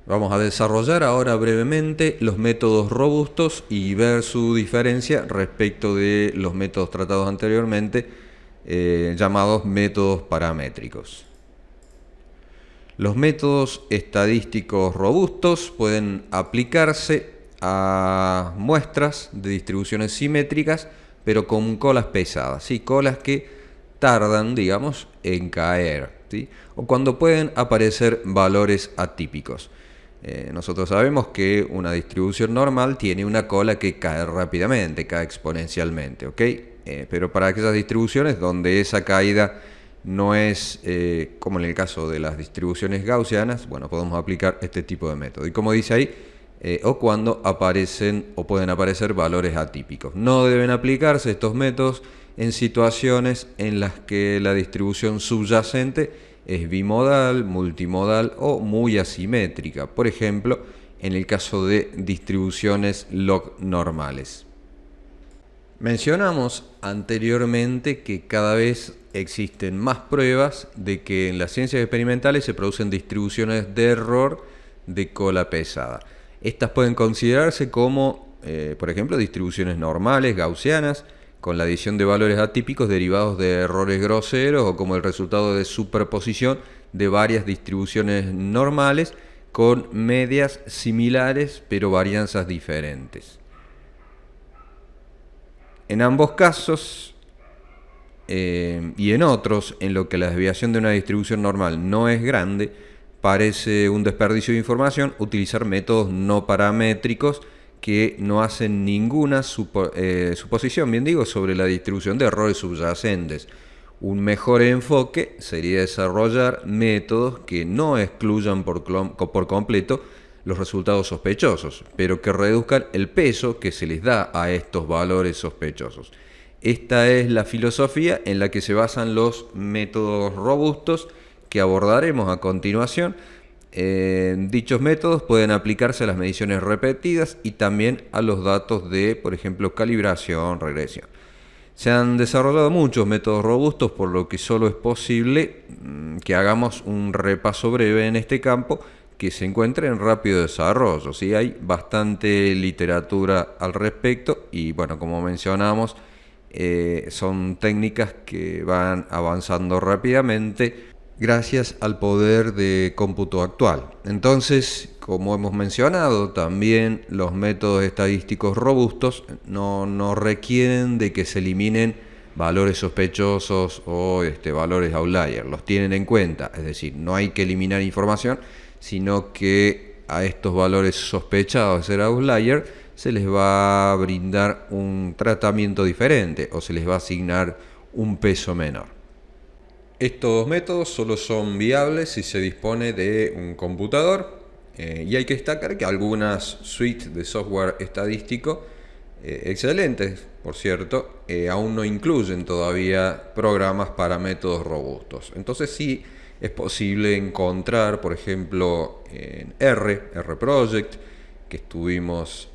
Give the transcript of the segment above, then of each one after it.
Vamos a desarrollar ahora brevemente los métodos robustos y ver su diferencia respecto de los métodos tratados anteriormente, llamados métodos paramétricos. Los métodos estadísticos robustos pueden aplicarse a muestras de distribuciones simétricas, pero con colas pesadas, ¿sí? Colas que tardan, digamos, en caer, ¿sí? O cuando pueden aparecer valores atípicos. Nosotros sabemos que una distribución normal tiene una cola que cae rápidamente, cae exponencialmente, ¿ok? Pero para aquellas distribuciones donde esa caída no es como en el caso de las distribuciones gaussianas, bueno, podemos aplicar este tipo de método. Y como dice ahí, o cuando aparecen o pueden aparecer valores atípicos. No deben aplicarse estos métodos en situaciones en las que la distribución subyacente es bimodal, multimodal o muy asimétrica. Por ejemplo, en el caso de distribuciones log normales. Mencionamos anteriormente que cada vez existen más pruebas de que en las ciencias experimentales se producen distribuciones de error de cola pesada. Estas pueden considerarse como, por ejemplo, distribuciones normales, gaussianas, con la adición de valores atípicos derivados de errores groseros o como el resultado de superposición de varias distribuciones normales con medias similares pero varianzas diferentes. En ambos casos y en otros en lo que la desviación de una distribución normal no es grande, parece un desperdicio de información utilizar métodos no paramétricos que no hacen ninguna suposición, bien digo, sobre la distribución de errores subyacentes. Un mejor enfoque sería desarrollar métodos que no excluyan por completo los resultados sospechosos, pero que reduzcan el peso que se les da a estos valores sospechosos. Esta es la filosofía en la que se basan los métodos robustos que abordaremos a continuación. Dichos métodos pueden aplicarse a las mediciones repetidas y también a los datos de, por ejemplo, calibración, regresión. Se han desarrollado muchos métodos robustos, por lo que solo es posible que hagamos un repaso breve en este campo que se encuentra en rápido desarrollo. ¿Sí? Hay bastante literatura al respecto y, bueno, como mencionamos, son técnicas que van avanzando rápidamente gracias al poder de cómputo actual. Entonces, como hemos mencionado, también los métodos estadísticos robustos no requieren de que se eliminen valores sospechosos o valores outlier. Los tienen en cuenta, es decir, no hay que eliminar información, sino que a estos valores sospechados de ser outlier se les va a brindar un tratamiento diferente o se les va a asignar un peso menor. Estos métodos solo son viables si se dispone de un computador y hay que destacar que algunas suites de software estadístico excelentes, por cierto, aún no incluyen todavía programas para métodos robustos. Entonces sí es posible encontrar, por ejemplo, en RProject, que estuvimos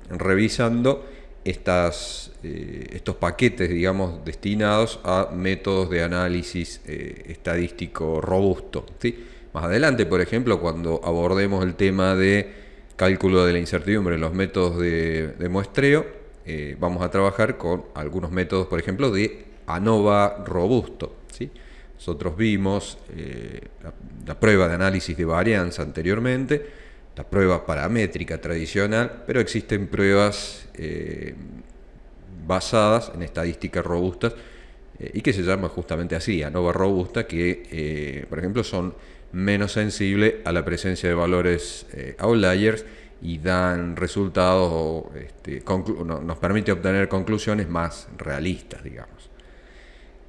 revisando, estos paquetes, digamos, destinados a métodos de análisis estadístico robusto, ¿sí? Más adelante, por ejemplo, cuando abordemos el tema de cálculo de la incertidumbre en los métodos de muestreo, vamos a trabajar con algunos métodos, por ejemplo, de ANOVA robusto, ¿sí? Nosotros vimos la prueba de análisis de varianza anteriormente, la prueba paramétrica tradicional, pero existen pruebas basadas en estadísticas robustas y que se llama justamente así, ANOVA robusta, que por ejemplo son menos sensibles a la presencia de valores outliers y dan resultados o nos permite obtener conclusiones más realistas, digamos.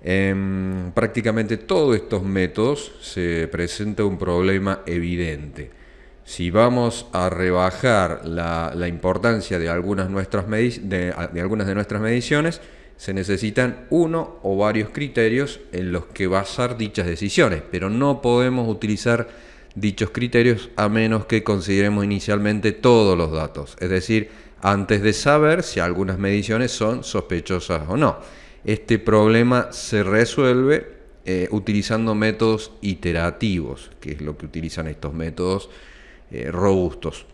En prácticamente todos estos métodos se presenta un problema evidente. Si vamos a rebajar la importancia de algunas de nuestras mediciones, se necesitan uno o varios criterios en los que basar dichas decisiones, pero no podemos utilizar dichos criterios a menos que consideremos inicialmente todos los datos, es decir, antes de saber si algunas mediciones son sospechosas o no. Este problema se resuelve utilizando métodos iterativos, que es lo que utilizan estos métodos robustos.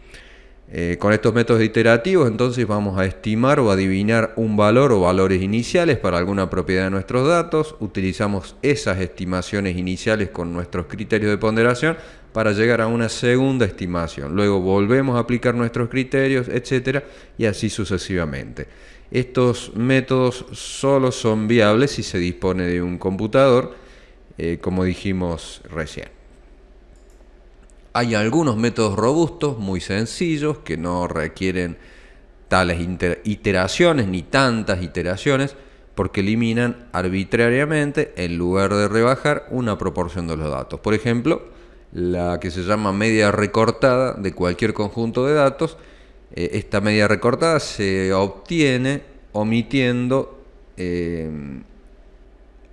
Con estos métodos iterativos entonces vamos a estimar o adivinar un valor o valores iniciales para alguna propiedad de nuestros datos. Utilizamos esas estimaciones iniciales con nuestros criterios de ponderación para llegar a una segunda estimación. Luego volvemos a aplicar nuestros criterios, etcétera, y así sucesivamente. Estos métodos solo son viables si se dispone de un computador, como dijimos recién. Hay algunos métodos robustos, muy sencillos, que no requieren tales iteraciones ni tantas iteraciones, porque eliminan arbitrariamente, en lugar de rebajar, una proporción de los datos. Por ejemplo, la que se llama media recortada de cualquier conjunto de datos. Esta media recortada se obtiene omitiendo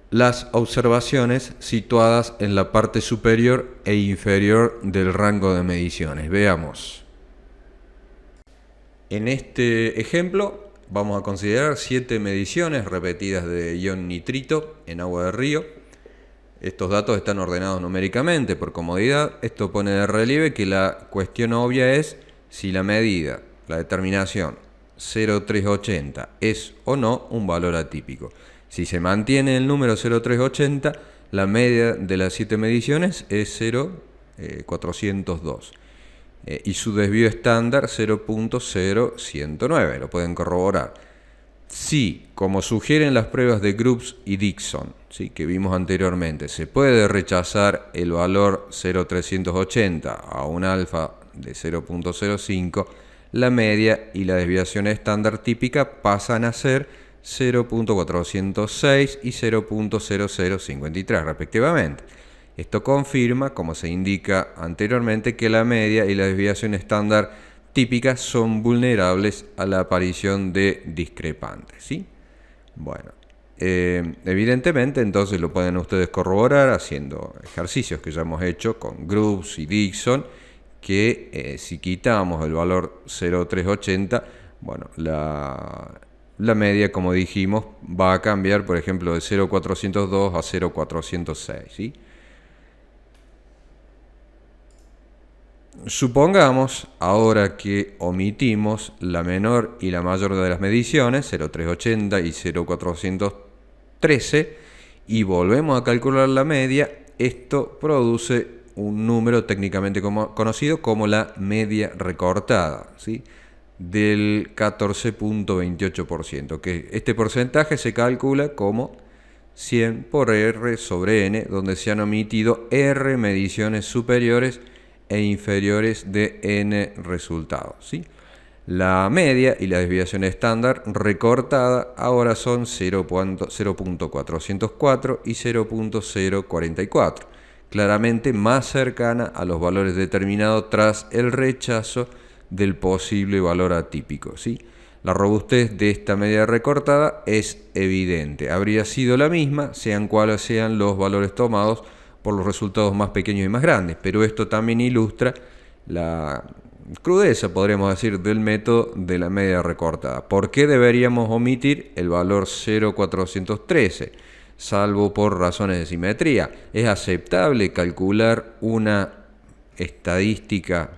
las observaciones situadas en la parte superior e inferior del rango de mediciones. Veamos. En este ejemplo vamos a considerar 7 mediciones repetidas de ion nitrito en agua de río. Estos datos están ordenados numéricamente por comodidad. Esto pone de relieve que la cuestión obvia es si la medida, la determinación 0,380 es o no un valor atípico. Si se mantiene el número 0,380, la media de las 7 mediciones es 0,402 y su desvío estándar 0,0109. Lo pueden corroborar. Si, como sugieren las pruebas de Grubbs y Dixon, ¿sí?, que vimos anteriormente, se puede rechazar el valor 0,380 a un alfa de 0,05, la media y la desviación estándar típica pasan a ser 0,406 y 0,0053 respectivamente. Esto confirma, como se indica anteriormente, que la media y la desviación estándar típicas son vulnerables a la aparición de discrepantes, ¿sí? Bueno, evidentemente entonces lo pueden ustedes corroborar haciendo ejercicios que ya hemos hecho con Grubbs y Dixon, que si quitamos el valor 0,380, bueno, la media, como dijimos, va a cambiar, por ejemplo, de 0,402 a 0,406, ¿sí? Supongamos ahora que omitimos la menor y la mayor de las mediciones, 0,380 y 0,413, y volvemos a calcular la media. Esto produce un número técnicamente conocido como la media recortada, ¿sí?, del 14,28%, que este porcentaje se calcula como 100 por R sobre N, donde se han omitido R mediciones superiores e inferiores de N resultados, ¿sí? La media y la desviación estándar recortada ahora son 0,404 y 0,044, claramente más cercana a los valores determinados tras el rechazo del posible valor atípico, ¿sí? La robustez de esta media recortada es evidente. Habría sido la misma, sean cuales sean los valores tomados por los resultados más pequeños y más grandes, pero esto también ilustra la crudeza, podríamos decir, del método de la media recortada. ¿Por qué deberíamos omitir el valor 0,413? Salvo por razones de simetría. ¿Es aceptable calcular una estadística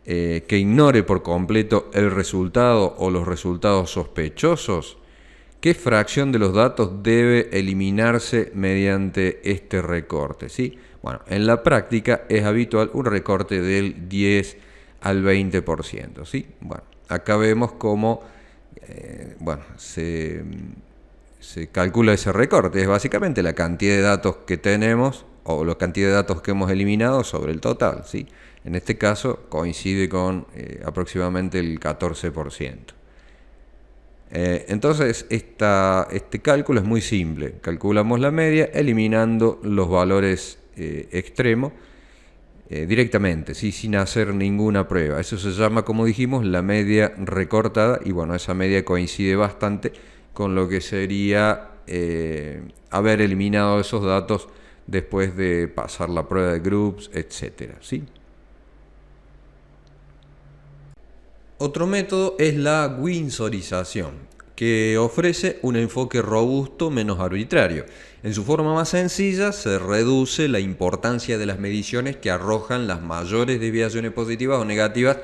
que ignore por completo el resultado o los resultados sospechosos? ¿Qué fracción de los datos debe eliminarse mediante este recorte? ¿Sí? Bueno, en la práctica es habitual un recorte del 10 al 20%. ¿Sí? Bueno, acá vemos cómo se calcula ese recorte. Es básicamente la cantidad de datos que tenemos o la cantidad de datos que hemos eliminado sobre el total, ¿sí? En este caso coincide con aproximadamente el 14%. Entonces este cálculo es muy simple. Calculamos la media eliminando los valores extremos directamente, ¿sí?, sin hacer ninguna prueba. Eso se llama, como dijimos, la media recortada, y bueno, esa media coincide bastante con lo que sería haber eliminado esos datos después de pasar la prueba de Grubbs, etcétera, ¿sí? Otro método es la winsorización, que ofrece un enfoque robusto menos arbitrario. En su forma más sencilla se reduce la importancia de las mediciones que arrojan las mayores desviaciones positivas o negativas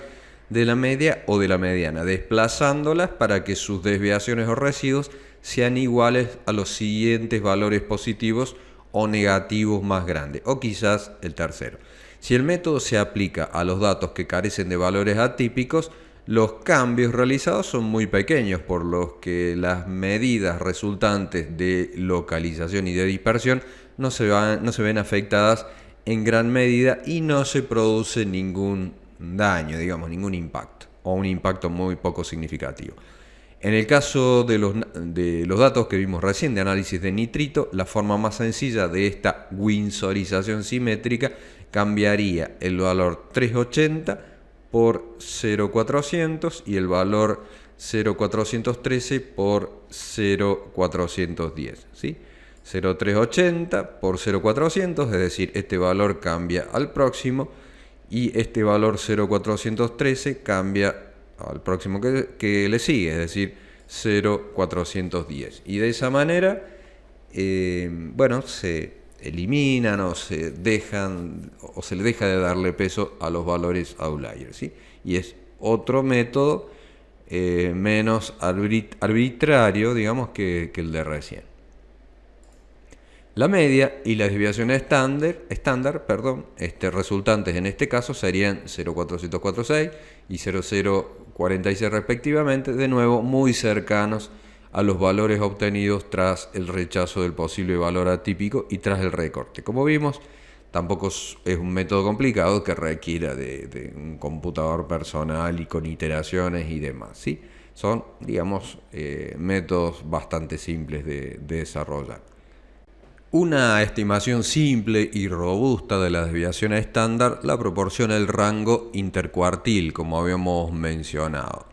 de la media o de la mediana, desplazándolas para que sus desviaciones o residuos sean iguales a los siguientes valores positivos o negativos más grandes, o quizás el tercero. Si el método se aplica a los datos que carecen de valores atípicos, los cambios realizados son muy pequeños, por lo que las medidas resultantes de localización y de dispersión no se ven afectadas en gran medida y no se produce ningún daño, digamos, ningún impacto, o un impacto muy poco significativo. En el caso de los datos que vimos recién de análisis de nitrito, la forma más sencilla de esta winsorización simétrica cambiaría el valor 380 por 0,400 y el valor 0,413 por 0,410, ¿sí? 0,380 por 0,400, es decir, este valor cambia al próximo, y este valor 0,413 cambia al próximo que le sigue, es decir, 0,410. Y de esa manera, bueno, se eliminan o se dejan o se le deja de darle peso a los valores outliers, ¿sí? Y es otro método menos arbitrario, digamos, que el de recién. La media y las desviaciones estándar, resultantes en este caso serían 0,446 y 0,046 respectivamente, de nuevo muy cercanos a los valores obtenidos tras el rechazo del posible valor atípico y tras el recorte. Como vimos, tampoco es un método complicado que requiera de un computador personal y con iteraciones y demás, ¿sí? Son, digamos, métodos bastante simples de desarrollar. Una estimación simple y robusta de la desviación estándar la proporciona el rango intercuartil, como habíamos mencionado.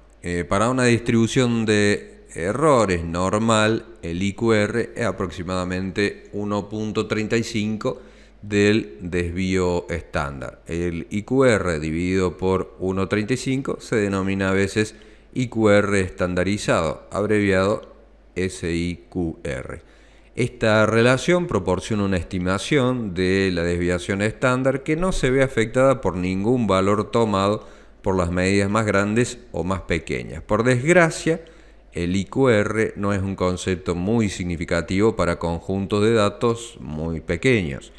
Para una distribución de errores normal, el IQR es aproximadamente 1.35 del desvío estándar. El IQR dividido por 1.35 se denomina a veces IQR estandarizado, abreviado SIQR. Esta relación proporciona una estimación de la desviación estándar que no se ve afectada por ningún valor tomado por las medidas más grandes o más pequeñas. Por desgracia, el IQR no es un concepto muy significativo para conjuntos de datos muy pequeños.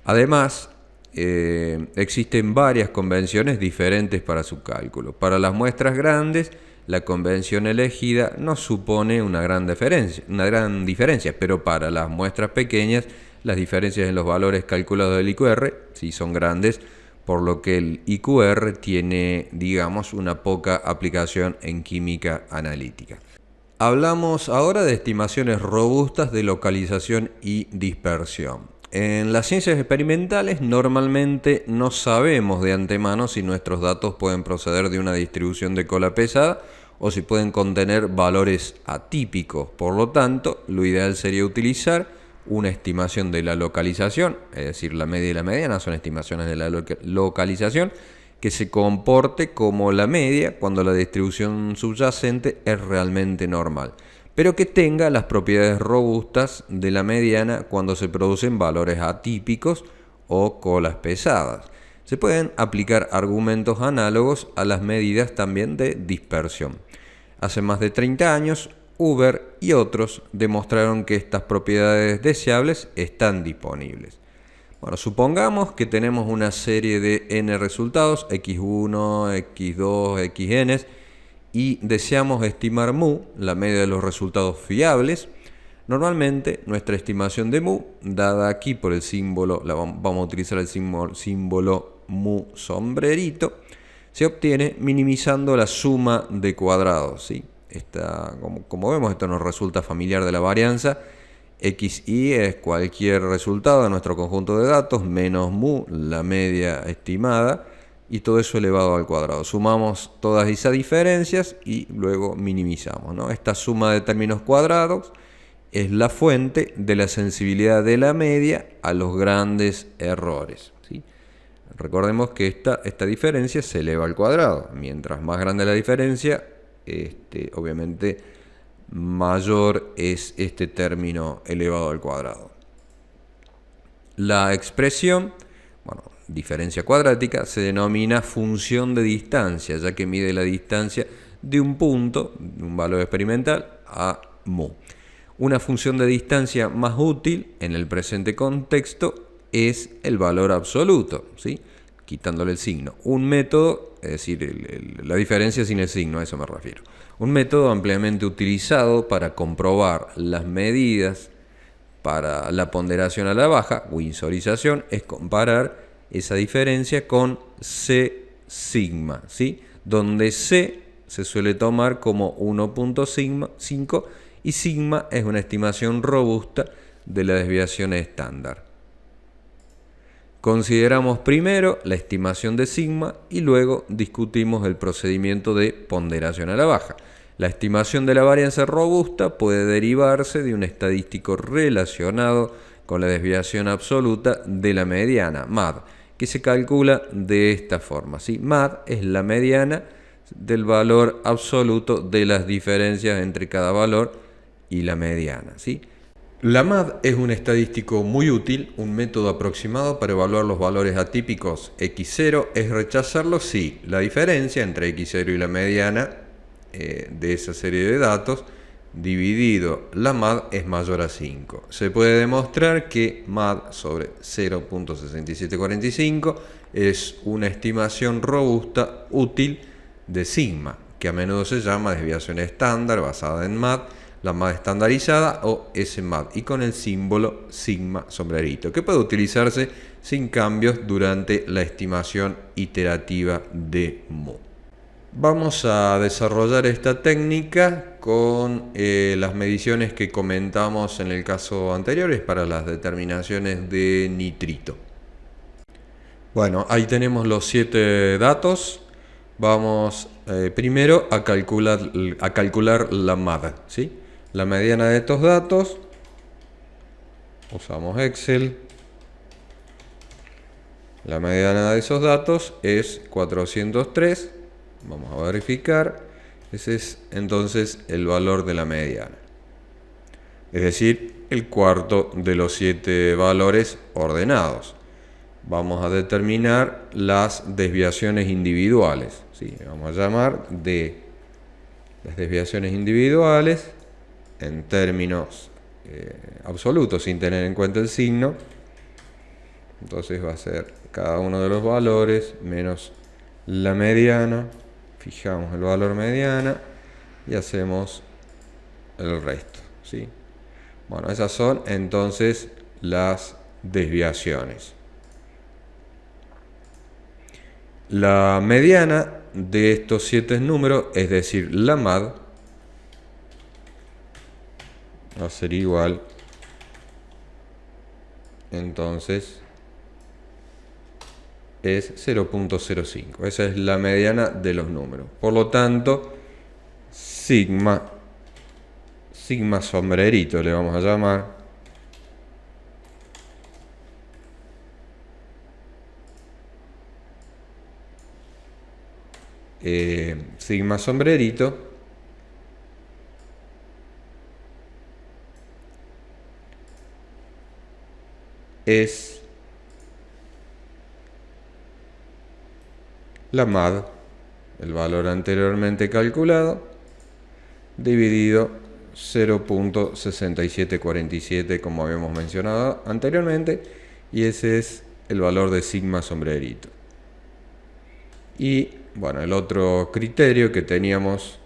Además, existen varias convenciones diferentes para su cálculo. Para las muestras grandes, la convención elegida no supone una gran diferencia, pero para las muestras pequeñas, las diferencias en los valores calculados del IQR sí son grandes, por lo que el IQR tiene, digamos, una poca aplicación en química analítica. Hablamos ahora de estimaciones robustas de localización y dispersión. En las ciencias experimentales normalmente no sabemos de antemano si nuestros datos pueden proceder de una distribución de cola pesada o si pueden contener valores atípicos. Por lo tanto, lo ideal sería utilizar una estimación de la localización, es decir, la media y la mediana son estimaciones de la localización, que se comporte como la media cuando la distribución subyacente es realmente normal, pero que tenga las propiedades robustas de la mediana cuando se producen valores atípicos o colas pesadas. Se pueden aplicar argumentos análogos a las medidas también de dispersión. Hace más de 30 años, Huber y otros demostraron que estas propiedades deseables están disponibles. Bueno, supongamos que tenemos una serie de n resultados, x1, x2, xn, y deseamos estimar mu, la media de los resultados fiables. Normalmente nuestra estimación de mu, dada aquí por el símbolo, vamos a utilizar el símbolo mu sombrerito, se obtiene minimizando la suma de cuadrados, ¿sí? Como vemos, esto nos resulta familiar de la varianza. XI es cualquier resultado de nuestro conjunto de datos menos mu, la media estimada, y todo eso elevado al cuadrado. Sumamos todas esas diferencias y luego minimizamos, ¿no? Esta suma de términos cuadrados es la fuente de la sensibilidad de la media a los grandes errores, ¿sí? Recordemos que esta diferencia se eleva al cuadrado. Mientras más grande la diferencia, obviamente mayor es este término elevado al cuadrado. La expresión, bueno, diferencia cuadrática, se denomina función de distancia, ya que mide la distancia de un punto, un valor experimental, a mu. Una función de distancia más útil en el presente contexto es el valor absoluto, ¿sí? Quitándole el signo. Un método, es decir, la diferencia sin el signo, a eso me refiero. Un método ampliamente utilizado para comprobar las medidas para la ponderación a la baja, winsorización, es comparar esa diferencia con C sigma, ¿sí? Donde C se suele tomar como 1.5 y sigma es una estimación robusta de la desviación estándar. Consideramos primero la estimación de sigma y luego discutimos el procedimiento de ponderación a la baja. La estimación de la varianza robusta puede derivarse de un estadístico relacionado con la desviación absoluta de la mediana, MAD, que se calcula de esta forma, ¿sí? MAD es la mediana del valor absoluto de las diferencias entre cada valor y la mediana, ¿sí? La MAD es un estadístico muy útil, un método aproximado para evaluar los valores atípicos. X0 es rechazarlo si la diferencia entre X0 y la mediana de esa serie de datos dividido la MAD es mayor a 5. Se puede demostrar que MAD sobre 0.6745 es una estimación robusta útil de sigma, que a menudo se llama desviación estándar basada en MAD, la MAD estandarizada o SMAD, y con el símbolo sigma sombrerito, que puede utilizarse sin cambios durante la estimación iterativa de mu. Vamos a desarrollar esta técnica con las mediciones que comentamos en el caso anterior para las determinaciones de nitrito. Bueno, ahí tenemos los 7 datos. Vamos primero a calcular la MAD, ¿sí? La mediana de estos datos, usamos Excel. La mediana de esos datos es 403. Vamos a verificar. Ese es entonces el valor de la mediana. Es decir, el cuarto de los 7 valores ordenados. Vamos a determinar las desviaciones individuales, ¿sí? Vamos a llamar de las desviaciones individuales en términos absolutos, sin tener en cuenta el signo. Entonces va a ser cada uno de los valores menos la mediana. Fijamos el valor mediana y hacemos el resto, ¿sí? Bueno, esas son entonces las desviaciones. La mediana de estos 7 números, es decir, la MAD, va a ser igual, entonces, es 0.05. Esa es la mediana de los números. Por lo tanto, sigma sombrerito le vamos a llamar, sigma sombrerito es la MAD, el valor anteriormente calculado, dividido 0.6747, como habíamos mencionado anteriormente, y ese es el valor de sigma sombrerito. Y bueno, el otro criterio que teníamos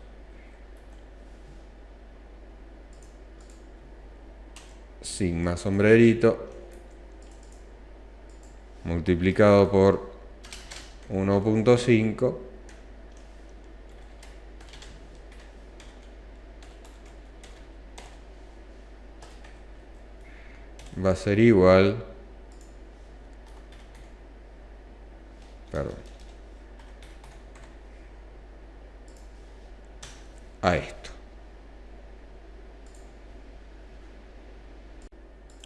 sigma sombrerito multiplicado por 1.5 va a ser igual, a esto.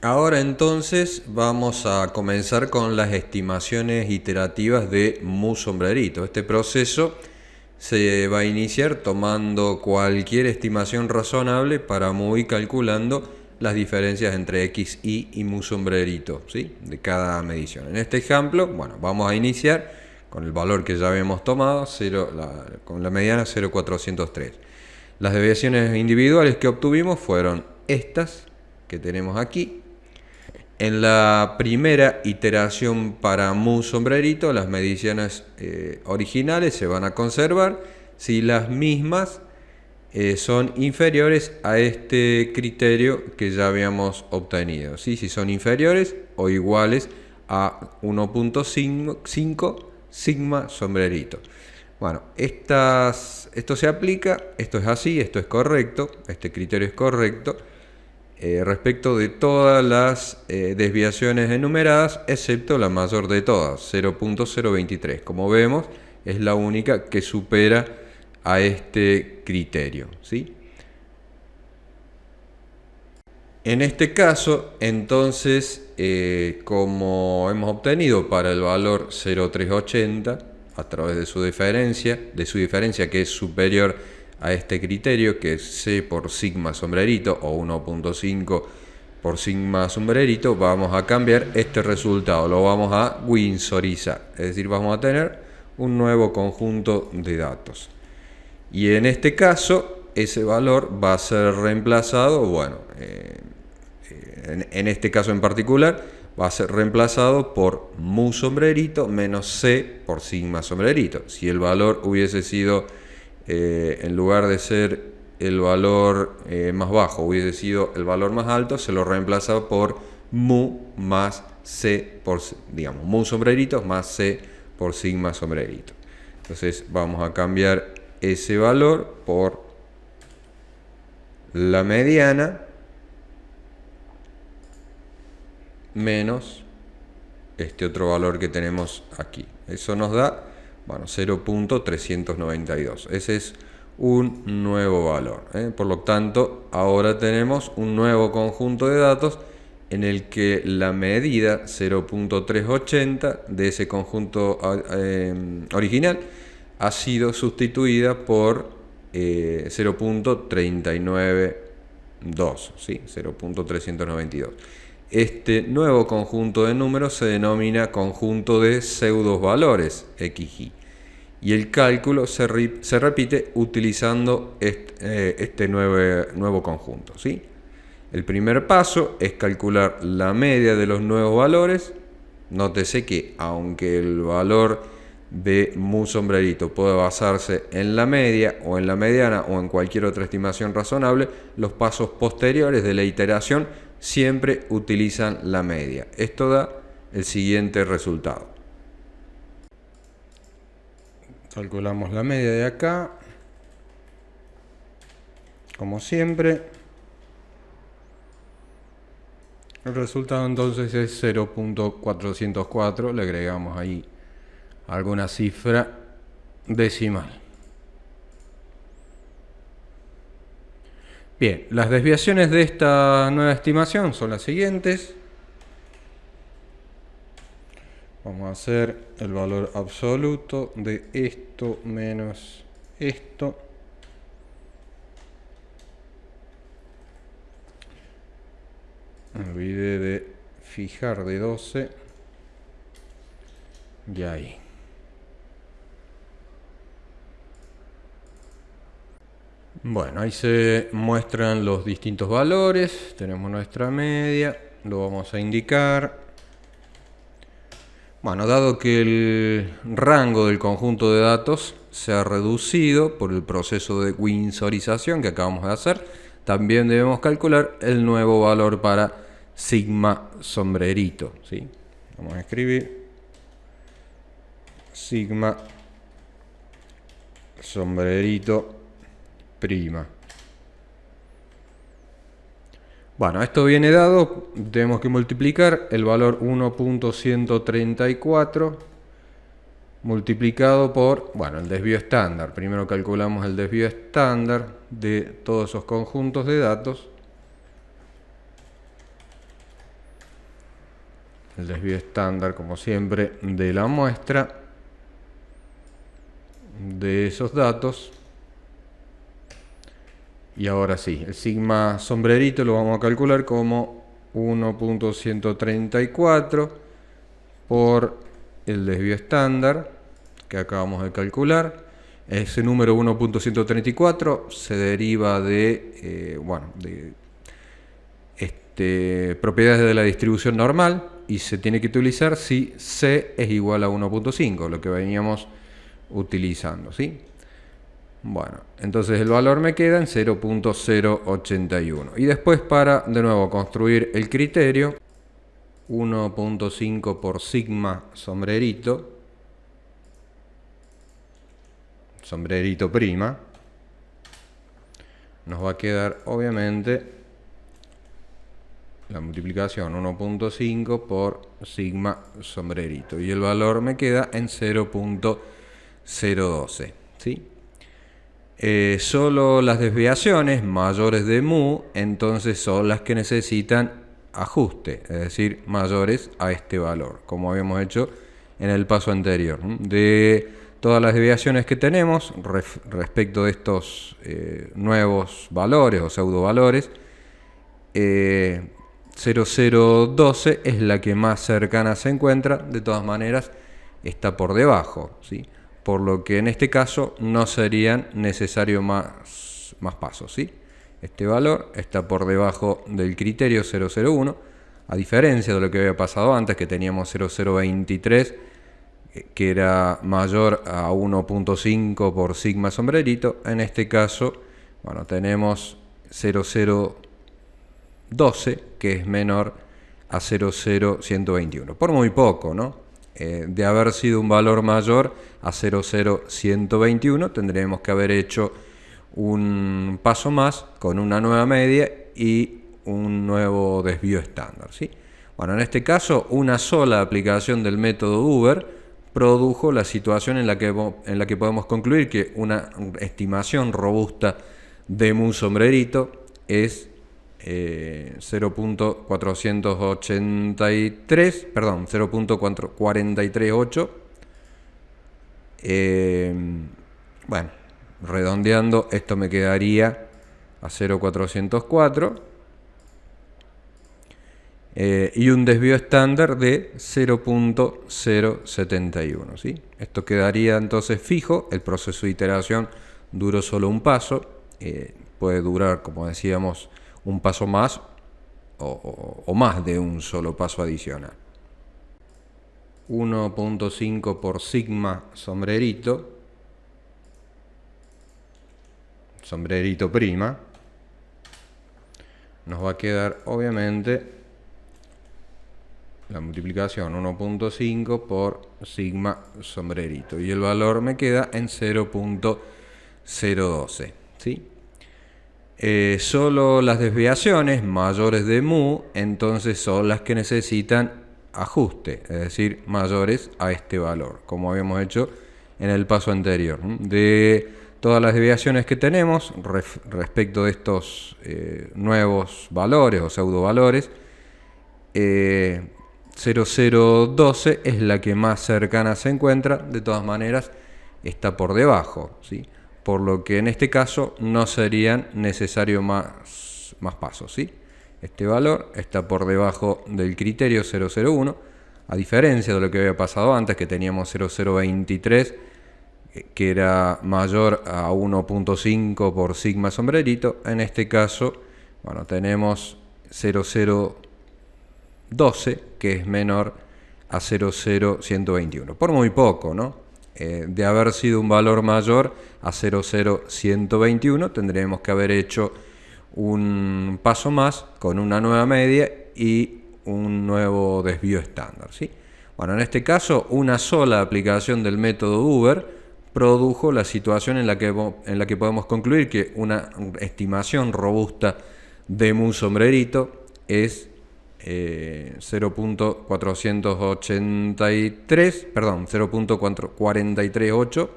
Ahora entonces vamos a comenzar con las estimaciones iterativas de mu sombrerito. Este proceso se va a iniciar tomando cualquier estimación razonable para mu y calculando las diferencias entre xi y mu sombrerito, ¿sí?, de cada medición. En este ejemplo, bueno, vamos a iniciar con el valor que ya habíamos tomado, con la mediana 0,403. Las desviaciones individuales que obtuvimos fueron estas que tenemos aquí. En la primera iteración para mu sombrerito, las mediciones originales se van a conservar si las mismas son inferiores a este criterio que ya habíamos obtenido, ¿sí? Si son inferiores o iguales a 1.5 sigma sombrerito. Bueno, esto se aplica, esto es así, esto es correcto, este criterio es correcto respecto de todas las desviaciones enumeradas, excepto la mayor de todas, 0.023. Como vemos, es la única que supera a este criterio, ¿sí? En este caso, entonces, como hemos obtenido para el valor 0,380 a través de su diferencia que es superior a este criterio, que es C por sigma sombrerito o 1.5 por sigma sombrerito, vamos a cambiar este resultado, lo vamos a winsorizar, es decir, vamos a tener un nuevo conjunto de datos. Y en este caso, ese valor va a ser reemplazado, bueno, en este caso en particular, va a ser reemplazado por mu sombrerito menos C por sigma sombrerito. Si el valor hubiese sido, en lugar de ser el valor más bajo, hubiese sido el valor más alto, se lo reemplaza por mu más C por, digamos, mu sombrerito más C por sigma sombrerito. Entonces vamos a cambiar ese valor por la mediana menos este otro valor que tenemos aquí. Eso nos da, bueno, 0.392. Ese es un nuevo valor, ¿eh? Por lo tanto, ahora tenemos un nuevo conjunto de datos en el que la medida 0.380 de ese conjunto original ha sido sustituida por 0.392, ¿sí? 0.392. Este nuevo conjunto de números se denomina conjunto de pseudovalores xy, y el cálculo se repite utilizando este nuevo conjunto, ¿sí? El primer paso es calcular la media de los nuevos valores. Nótese que aunque el valor de mu sombrerito puede basarse en la media o en la mediana o en cualquier otra estimación razonable, los pasos posteriores de la iteración siempre utilizan la media. Esto da el siguiente resultado. Calculamos la media de acá, como siempre. El resultado entonces es 0.404, le agregamos ahí alguna cifra decimal. Bien, las desviaciones de esta nueva estimación son las siguientes. Vamos a hacer el valor absoluto de esto menos esto. Me olvidé de fijar de 12. Y ahí. Bueno, ahí se muestran los distintos valores. Tenemos nuestra media. Lo vamos a indicar. Bueno, dado que el rango del conjunto de datos se ha reducido por el proceso de winsorización que acabamos de hacer, también debemos calcular el nuevo valor para sigma sombrerito, ¿sí? Vamos a escribir sigma sombrerito prima. Bueno, esto viene dado, tenemos que multiplicar el valor 1.134 multiplicado por, bueno, el desvío estándar. Primero calculamos el desvío estándar de todos esos conjuntos de datos. El desvío estándar, como siempre, de la muestra de esos datos. Y ahora sí, el sigma sombrerito lo vamos a calcular como 1.134 por el desvío estándar que acabamos de calcular. Ese número 1.134 se deriva de, propiedades de la distribución normal y se tiene que utilizar si C es igual a 1.5, lo que veníamos utilizando, ¿sí? Bueno, entonces el valor me queda en 0.081. Y después, para de nuevo construir el criterio, 1.5 por sigma sombrerito prima, nos va a quedar obviamente la multiplicación 1.5 por sigma sombrerito. Y el valor me queda en 0.012, ¿sí? Solo las desviaciones mayores de mu, entonces son las que necesitan ajuste, es decir, mayores a este valor, como habíamos hecho en el paso anterior. De todas las desviaciones que tenemos respecto de estos nuevos valores o pseudo valores, 0.012 es la que más cercana se encuentra. De todas maneras está por debajo, ¿sí? Por lo que en este caso no serían necesarios más pasos, ¿sí? Este valor está por debajo del criterio 0.01, a diferencia de lo que había pasado antes, que teníamos 0.023, que era mayor a 1.5 por sigma sombrerito. En este caso, bueno, tenemos 0.012, que es menor a 0.0121, por muy poco, ¿no? De haber sido un valor mayor a 0.0121, tendríamos que haber hecho un paso más con una nueva media y un nuevo desvío estándar, ¿sí? Bueno, en este caso, una sola aplicación del método Uber produjo la situación en la que podemos concluir que una estimación robusta de mu sombrerito es 0.438. Bueno, redondeando, esto me quedaría a 0.404 y un desvío estándar de 0.071, ¿sí? Esto quedaría entonces fijo. El proceso de iteración duró solo un paso, puede durar, como decíamos, un paso más o más de un solo paso adicional. 1.5 por sigma sombrerito prima, nos va a quedar obviamente la multiplicación 1.5 por sigma sombrerito. Y el valor me queda en 0.012, ¿sí? Solo las desviaciones mayores de mu, entonces son las que necesitan ajuste, es decir, mayores a este valor, como habíamos hecho en el paso anterior. De todas las desviaciones que tenemos respecto de estos nuevos valores o pseudo valores, 0.012 es la que más cercana se encuentra. De todas maneras está por debajo, ¿sí? Por lo que en este caso no serían necesarios más pasos, ¿sí? Este valor está por debajo del criterio 0.01, a diferencia de lo que había pasado antes, que teníamos 0.023, que era mayor a 1.5 por sigma sombrerito. En este caso, bueno, tenemos 0.012, que es menor a 0.0121, por muy poco, ¿no? De haber sido un valor mayor a 0.0121, tendríamos que haber hecho un paso más con una nueva media y un nuevo desvío estándar, ¿sí? Bueno, en este caso, una sola aplicación del método Uber produjo la situación en la que podemos concluir que una estimación robusta de mu sombrerito es 0.438.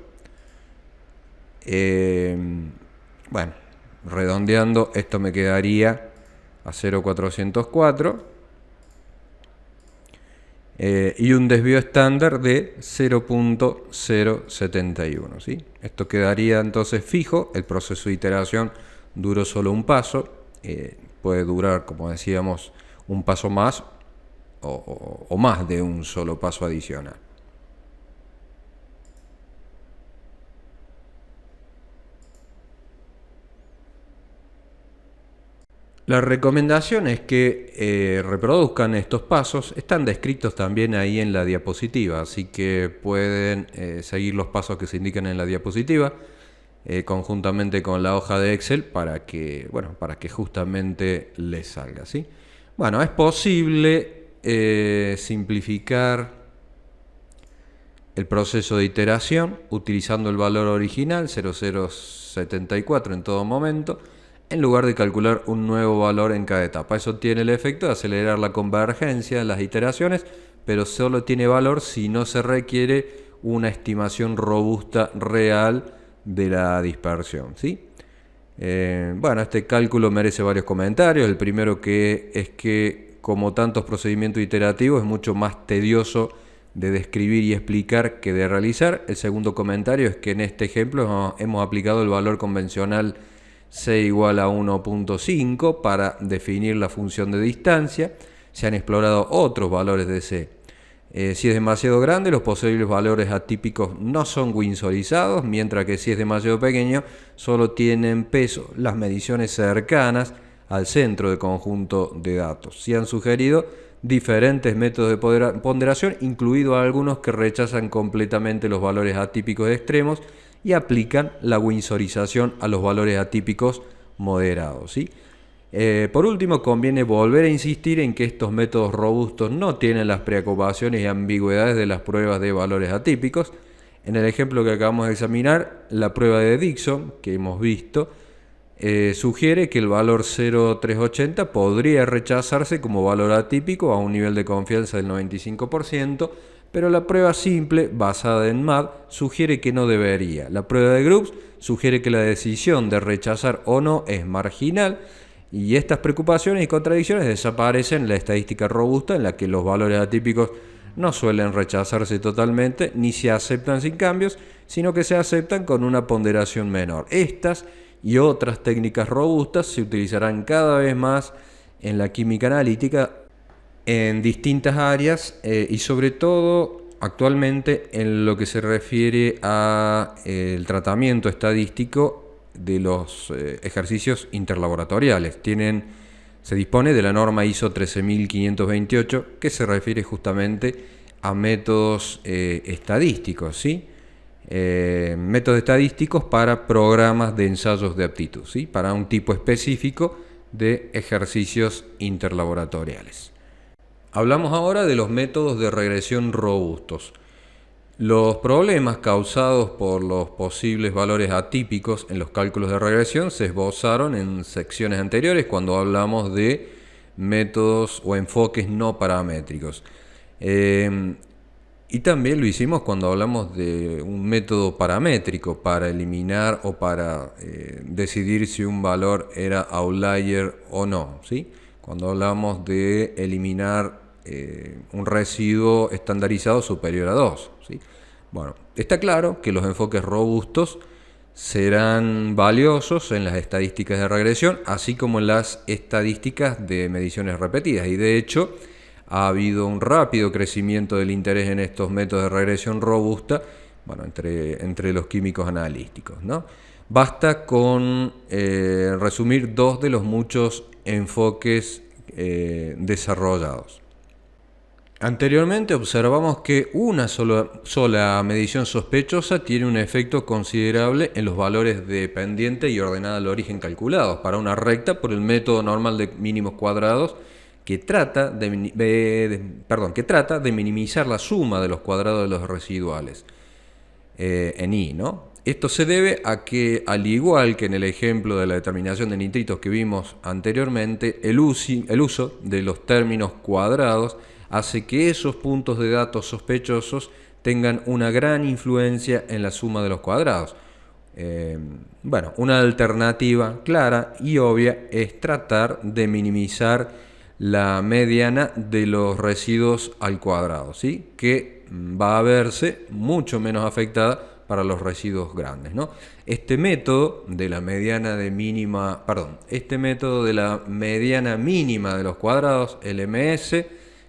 Bueno, redondeando, esto me quedaría a 0.404 y un desvío estándar de 0.071, ¿sí? Esto quedaría entonces fijo. El proceso de iteración duró solo un paso, puede durar, como decíamos, un paso más o más de un solo paso adicional. La recomendación es que reproduzcan estos pasos. Están descritos también ahí en la diapositiva, así que pueden seguir los pasos que se indican en la diapositiva conjuntamente con la hoja de Excel para que, bueno, para que justamente les salga, ¿sí? Bueno, es posible simplificar el proceso de iteración utilizando el valor original 0074 en todo momento, en lugar de calcular un nuevo valor en cada etapa. Eso tiene el efecto de acelerar la convergencia en las iteraciones, pero solo tiene valor si no se requiere una estimación robusta real de la dispersión, ¿sí? Bueno, este cálculo merece varios comentarios. El primero es que, como tantos procedimientos iterativos, es mucho más tedioso de describir y explicar que de realizar. El segundo comentario es que en este ejemplo hemos aplicado el valor convencional c igual a 1.5 para definir la función de distancia. Se han explorado otros valores de c. Si es demasiado grande, los posibles valores atípicos no son winsorizados, mientras que si es demasiado pequeño, solo tienen peso las mediciones cercanas al centro del conjunto de datos. Se han sugerido diferentes métodos de ponderación, incluidos algunos que rechazan completamente los valores atípicos extremos y aplican la winsorización a los valores atípicos moderados, ¿sí? Por último, conviene volver a insistir en que estos métodos robustos no tienen las preocupaciones y ambigüedades de las pruebas de valores atípicos. En el ejemplo que acabamos de examinar, la prueba de Dickson, que hemos visto, sugiere que el valor 0.380 podría rechazarse como valor atípico a un nivel de confianza del 95%, pero la prueba simple, basada en MAD, sugiere que no debería. La prueba de Grubbs sugiere que la decisión de rechazar o no es marginal, y estas preocupaciones y contradicciones desaparecen en la estadística robusta, en la que los valores atípicos no suelen rechazarse totalmente ni se aceptan sin cambios, sino que se aceptan con una ponderación menor. Estas y otras técnicas robustas se utilizarán cada vez más en la química analítica en distintas áreas y sobre todo actualmente en lo que se refiere a el tratamiento estadístico de los ejercicios interlaboratoriales. Se dispone de la norma ISO 13528 que se refiere justamente a métodos estadísticos, ¿sí? Métodos estadísticos para programas de ensayos de aptitud, ¿sí? Para un tipo específico de ejercicios interlaboratoriales. Hablamos ahora de los métodos de regresión robustos. Los problemas causados por los posibles valores atípicos en los cálculos de regresión se esbozaron en secciones anteriores cuando hablamos de métodos o enfoques no paramétricos. Y también lo hicimos cuando hablamos de un método paramétrico para eliminar o para decidir si un valor era outlier o no, ¿sí? Cuando hablamos de eliminar un residuo estandarizado superior a 2, ¿sí? Bueno, está claro que los enfoques robustos serán valiosos en las estadísticas de regresión, así como en las estadísticas de mediciones repetidas. Y de hecho, ha habido un rápido crecimiento del interés en estos métodos de regresión robusta, bueno, entre los químicos analíticos, ¿no? Basta con resumir dos de los muchos enfoques desarrollados. Anteriormente observamos que una sola medición sospechosa tiene un efecto considerable en los valores de pendiente y ordenada al origen calculados para una recta por el método normal de mínimos cuadrados que trata de minimizar la suma de los cuadrados de los residuales en I, ¿no? Esto se debe a que, al igual que en el ejemplo de la determinación de nitritos que vimos anteriormente, el uso de los términos cuadrados hace que esos puntos de datos sospechosos tengan una gran influencia en la suma de los cuadrados. Bueno, una alternativa clara y obvia es tratar de minimizar la mediana de los residuos al cuadrado, ¿sí? Que va a verse mucho menos afectada para los residuos grandes, ¿no? Este método de la mediana mínima de los cuadrados, LMS,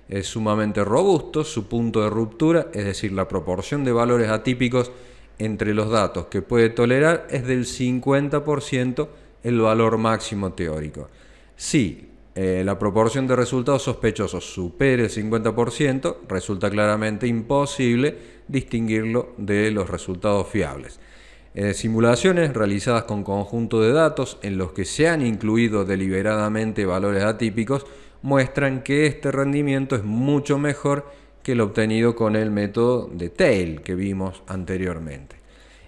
es sumamente robusto. Su punto de ruptura, es decir, la proporción de valores atípicos entre los datos que puede tolerar, es del 50% el valor máximo teórico. Si la proporción de resultados sospechosos supera el 50%, resulta claramente imposible distinguirlo de los resultados fiables. Simulaciones realizadas con conjunto de datos en los que se han incluido deliberadamente valores atípicos muestran que este rendimiento es mucho mejor que el obtenido con el método de Tail que vimos anteriormente.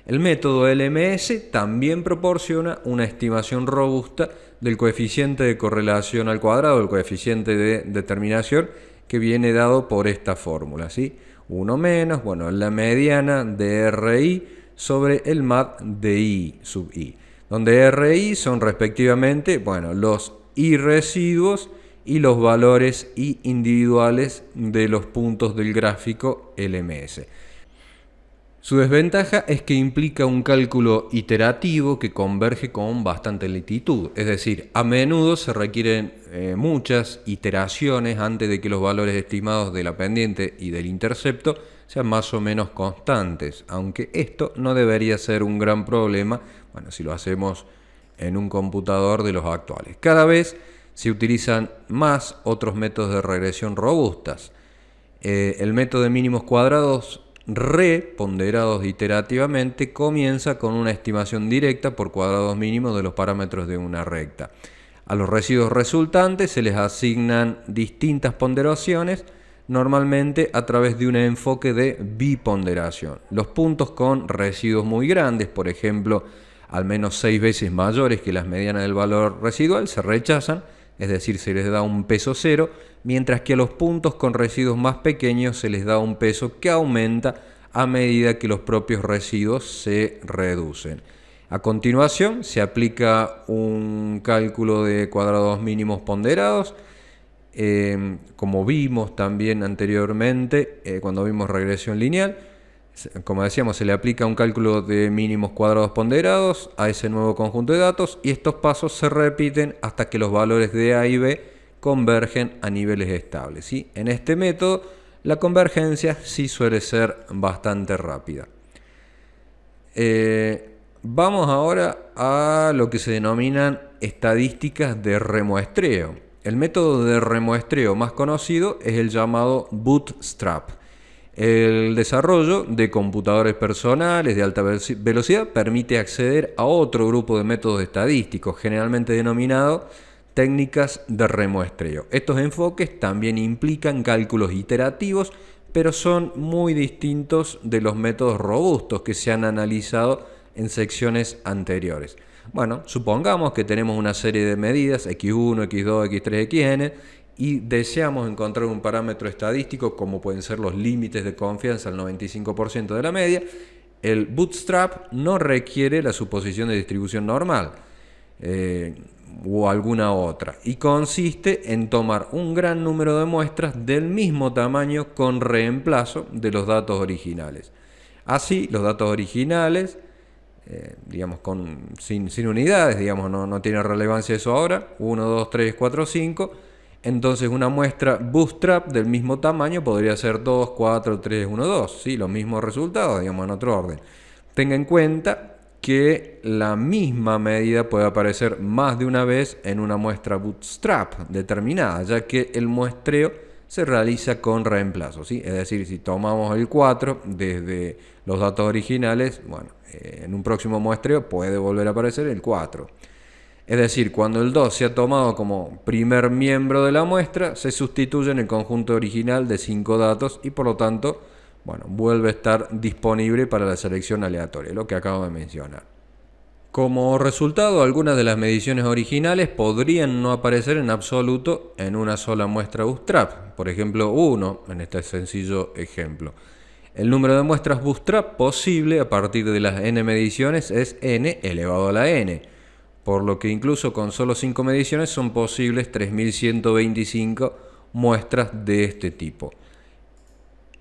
El método LMS también proporciona una estimación robusta del coeficiente de correlación al cuadrado, el coeficiente de determinación que viene dado por esta fórmula, ¿sí? 1 menos, la mediana de RI sobre el MAD de I sub I, donde RI son respectivamente, los I residuos y los valores I individuales de los puntos del gráfico LMS. Su desventaja es que implica un cálculo iterativo que converge con bastante lentitud, es decir, a menudo se requieren muchas iteraciones antes de que los valores estimados de la pendiente y del intercepto sean más o menos constantes, aunque esto no debería ser un gran problema, si lo hacemos en un computador de los actuales. Cada vez se utilizan más otros métodos de regresión robustas. El método de mínimos cuadrados reponderados iterativamente comienza con una estimación directa por cuadrados mínimos de los parámetros de una recta. A los residuos resultantes se les asignan distintas ponderaciones, normalmente a través de un enfoque de biponderación. Los puntos con residuos muy grandes, por ejemplo, al menos 6 veces mayores que las medianas del valor residual, se rechazan, es decir, se les da un peso cero, mientras que a los puntos con residuos más pequeños se les da un peso que aumenta a medida que los propios residuos se reducen. A continuación se aplica un cálculo de cuadrados mínimos ponderados, como vimos también anteriormente cuando vimos regresión lineal. Como decíamos, se le aplica un cálculo de mínimos cuadrados ponderados a ese nuevo conjunto de datos y estos pasos se repiten hasta que los valores de A y B convergen a niveles estables, ¿sí? En este método la convergencia sí suele ser bastante rápida. Vamos ahora a lo que se denominan estadísticas de remuestreo. El método de remuestreo más conocido es el llamado Bootstrap. El desarrollo de computadores personales de alta velocidad permite acceder a otro grupo de métodos estadísticos, generalmente denominados técnicas de remuestreo. Estos enfoques también implican cálculos iterativos, pero son muy distintos de los métodos robustos que se han analizado en secciones anteriores. Supongamos que tenemos una serie de medidas x1, x2, x3, xn, y deseamos encontrar un parámetro estadístico como pueden ser los límites de confianza al 95% de la media. El Bootstrap no requiere la suposición de distribución normal o alguna otra, y consiste en tomar un gran número de muestras del mismo tamaño con reemplazo de los datos originales. Así, los datos originales, sin unidades, no tiene relevancia eso ahora, 1, 2, 3, 4, 5, entonces una muestra Bootstrap del mismo tamaño podría ser 2, 4, 3, 1, 2, ¿sí? Los mismos resultados, en otro orden. Tenga en cuenta que la misma medida puede aparecer más de una vez en una muestra Bootstrap determinada, ya que el muestreo se realiza con reemplazo, ¿sí? Es decir, si tomamos el 4 desde los datos originales, en un próximo muestreo puede volver a aparecer el 4. Es decir, cuando el 2 se ha tomado como primer miembro de la muestra, se sustituye en el conjunto original de 5 datos y por lo tanto, vuelve a estar disponible para la selección aleatoria, lo que acabo de mencionar. Como resultado, algunas de las mediciones originales podrían no aparecer en absoluto en una sola muestra Bootstrap, por ejemplo 1 en este sencillo ejemplo. El número de muestras Bootstrap posible a partir de las n mediciones es n elevado a la n. por lo que incluso con solo 5 mediciones son posibles 3.125 muestras de este tipo.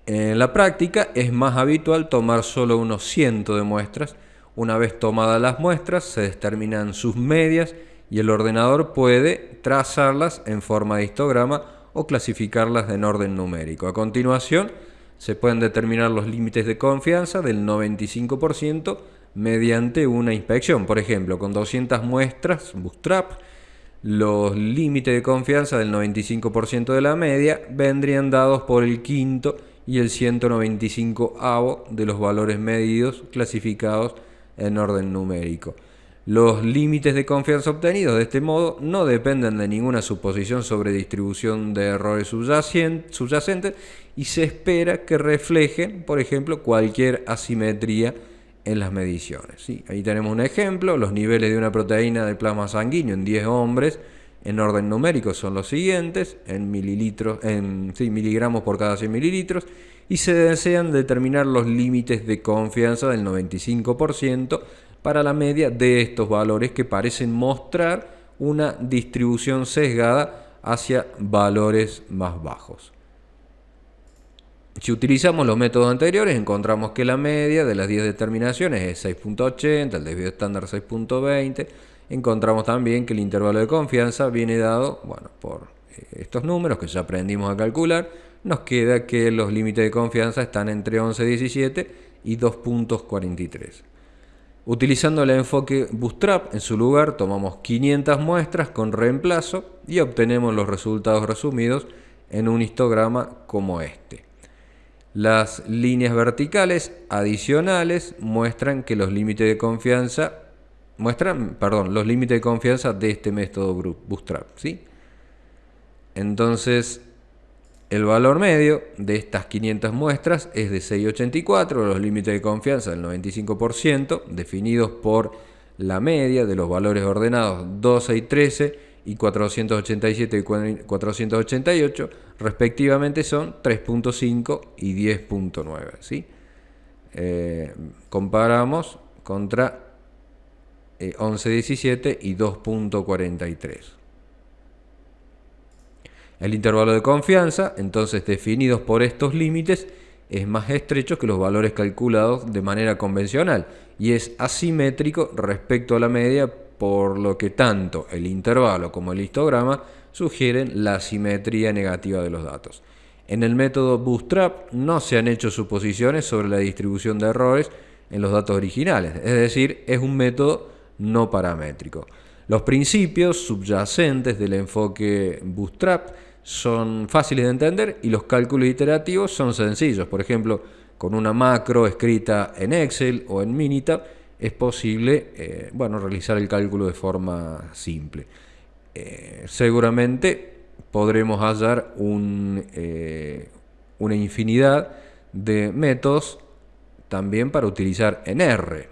En la práctica es más habitual tomar solo unos 100 de muestras. Una vez tomadas las muestras, se determinan sus medias y el ordenador puede trazarlas en forma de histograma o clasificarlas en orden numérico. A continuación, se pueden determinar los límites de confianza del 95% mediante una inspección. Por ejemplo, con 200 muestras Bootstrap, los límites de confianza del 95% de la media vendrían dados por el quinto y el 195avo de los valores medidos clasificados en orden numérico. Los límites de confianza obtenidos de este modo no dependen de ninguna suposición sobre distribución de errores subyacentes y se espera que reflejen, por ejemplo, cualquier asimetría en las mediciones. ¿Sí? Ahí tenemos un ejemplo: los niveles de una proteína de plasma sanguíneo en 10 hombres en orden numérico son los siguientes, en miligramos por cada 100 mililitros, y se desean determinar los límites de confianza del 95% para la media de estos valores que parecen mostrar una distribución sesgada hacia valores más bajos. Si utilizamos los métodos anteriores, encontramos que la media de las 10 determinaciones es 6.80, el desvío estándar 6.20. Encontramos también que el intervalo de confianza viene dado, por estos números que ya aprendimos a calcular. Nos queda que los límites de confianza están entre 11.17 y 2.43. Utilizando el enfoque Bootstrap, en su lugar tomamos 500 muestras con reemplazo y obtenemos los resultados resumidos en un histograma como este. Las líneas verticales adicionales muestran que los límites de confianza los límites de confianza de este método Bootstrap, ¿sí? Entonces, el valor medio de estas 500 muestras es de 6.84, los límites de confianza del 95%, definidos por la media de los valores ordenados 12 y 13 y 487 y 488, respectivamente son 3.5 y 10.9, ¿sí? Comparamos contra 11.17 y 2.43. El intervalo de confianza, entonces definidos por estos límites, es más estrecho que los valores calculados de manera convencional y es asimétrico respecto a la media, por lo que tanto el intervalo como el histograma sugieren la asimetría negativa de los datos. En el método Bootstrap no se han hecho suposiciones sobre la distribución de errores en los datos originales, es decir, es un método no paramétrico. Los principios subyacentes del enfoque Bootstrap son fáciles de entender y los cálculos iterativos son sencillos. Por ejemplo, con una macro escrita en Excel o en Minitab es posible realizar el cálculo de forma simple. Seguramente podremos hallar una infinidad de métodos también para utilizar en R.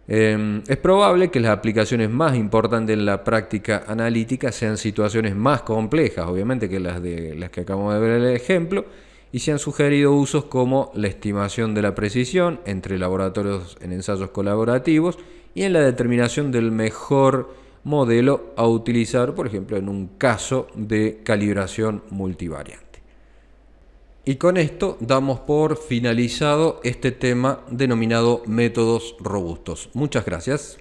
Es probable que las aplicaciones más importantes en la práctica analítica sean situaciones más complejas, obviamente, que las que acabamos de ver en el ejemplo, y se han sugerido usos como la estimación de la precisión entre laboratorios en ensayos colaborativos y en la determinación del mejor modelo a utilizar, por ejemplo, en un caso de calibración multivariante. Y con esto damos por finalizado este tema denominado métodos robustos. Muchas gracias.